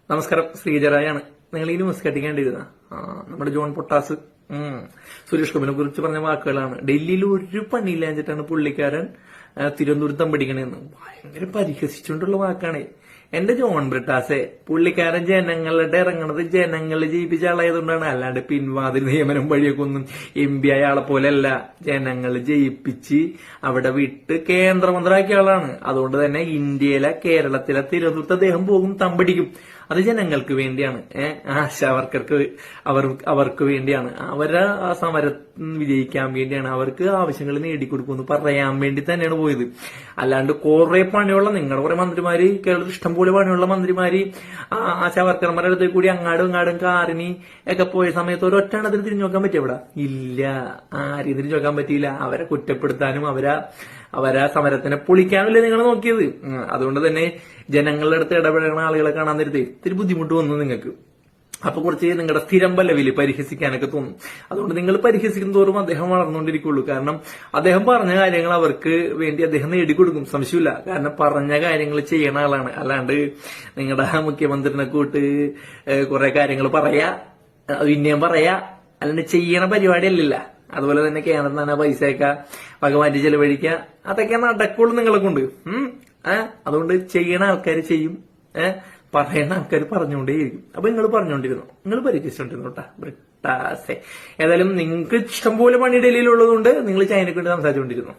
നമസ്കാരം, ശ്രീജറായാണ്. നിങ്ങൾ ഈ ന്യൂസ് കേട്ടിക്കേണ്ടിരുന്ന നമ്മുടെ ജോൺ പൊട്ടാസ് സുരേഷ് ഗോപിനെ കുറിച്ച് പറഞ്ഞ വാക്കുകളാണ്. ഡൽഹിയിൽ ഒരു പണിയില്ലാഞ്ഞിട്ടാണ് പുള്ളിക്കാരൻ തിരുവനന്തപുരത്ത് പിടിക്കണേന്ന് ഭയങ്കര പരിഹസിച്ചുകൊണ്ടുള്ള വാക്കാണ്. എന്റെ ജോൺ ബ്രിട്ടാസെ, പുള്ളിക്കാരൻ ജനങ്ങളുടെ ഇറങ്ങണത് ജനങ്ങളെ ജയിപ്പിച്ച ആളായതുകൊണ്ടാണ്. അല്ലാണ്ട് പിൻവാതിൽ നിയമനം വഴിയൊക്കെ ഒന്നും MP ആയ ആളെ പോലെയല്ല. ജനങ്ങൾ ജയിപ്പിച്ച് അവിടെ വിട്ട് കേന്ദ്രമന്ത്രിയാക്കിയ ആളാണ്. അതുകൊണ്ട് തന്നെ ഇന്ത്യയിലെ കേരളത്തിലെ തിരുവനന്തപുരത്ത് അദ്ദേഹം പോകും, തമ്പടിക്കും. അത് ജനങ്ങൾക്ക് വേണ്ടിയാണ്. ആശാവർക്കർക്ക് അവർക്ക് വേണ്ടിയാണ്. അവരെ ആ സമരം വിജയിക്കാൻ വേണ്ടിയാണ്. അവർക്ക് ആവശ്യങ്ങൾ നേടിക്കൊടുക്കുമെന്ന് പറയാൻ വേണ്ടി തന്നെയാണ് പോയത്. അല്ലാണ്ട് കുറെ പണിയുള്ള നിങ്ങളുടെ കുറെ മന്ത്രിമാര്, കേരളത്തിൽ ഇഷ്ടംപോലെ പണിയുള്ള മന്ത്രിമാര് ആശാവർക്കർമാരുടെ അടുത്ത് കൂടി അങ്ങാടും ഇങ്ങാടും കാറിനി ഒക്കെ പോയ സമയത്ത് ഒരൊറ്റണത്തിന് തിരിഞ്ഞു നോക്കാൻ പറ്റിയ ഇവിടെ ഇല്ല. ആരെയും തിരിഞ്ഞു നോക്കാൻ പറ്റിയില്ല. അവരെ കുറ്റപ്പെടുത്താനും അവരാ സമരത്തിനെ പൊളിക്കാനല്ലേ നിങ്ങൾ നോക്കിയത്. അതുകൊണ്ട് തന്നെ ജനങ്ങളുടെ അടുത്ത് ഇടപെടുന്ന ആളുകളെ കാണാൻ നേരത്തെ ഇത്തിരി ബുദ്ധിമുട്ട് വന്നു നിങ്ങൾക്ക്. അപ്പൊ കുറച്ച് നിങ്ങളുടെ സ്ഥിരം പല്ലവില് പരിഹസിക്കാനൊക്കെ തോന്നും. അതുകൊണ്ട് നിങ്ങൾ പരിഹസിക്കും തോറും അദ്ദേഹം വളർന്നുകൊണ്ടിരിക്കുള്ളൂ. കാരണം അദ്ദേഹം പറഞ്ഞ കാര്യങ്ങൾ അവർക്ക് വേണ്ടി അദ്ദേഹം നേടിക്കൊടുക്കും, സംശയമില്ല. കാരണം പറഞ്ഞ കാര്യങ്ങൾ ചെയ്യണ ആളാണ്. അല്ലാണ്ട് നിങ്ങളുടെ മുഖ്യമന്ത്രിനെ കൂട്ട് കുറെ കാര്യങ്ങൾ പറയാ, പിന്നെയും പറയാ, അല്ലാണ്ട് ചെയ്യണ പരിപാടി അല്ലല്ല. അതുപോലെ തന്നെ കേന്ദ്രം തന്നെ പൈസയൊക്കെ വകമാറ്റി ചെലവഴിക്കുക, അതൊക്കെ നടക്കുള്ളൂ നിങ്ങളെ കൊണ്ട്. അതുകൊണ്ട് ചെയ്യണ ആൾക്കാർ ചെയ്യും, പറയുന്ന ആൾക്കാർ പറഞ്ഞുകൊണ്ടേയിരിക്കും. അപ്പൊ നിങ്ങൾ പറഞ്ഞുകൊണ്ടിരുന്നു, നിങ്ങൾ പരിഹരിച്ചുകൊണ്ടിരുന്നു കേട്ടാ ബ്രിട്ടാസെ. ഏതായാലും നിങ്ങൾക്ക് ഇഷ്ടംപോലെ പണി ഡൽഹിയിലുള്ളതുകൊണ്ട് നിങ്ങൾ ചൈനയ്ക്ക് വേണ്ടി സംസാരിച്ചുകൊണ്ടിരുന്നു.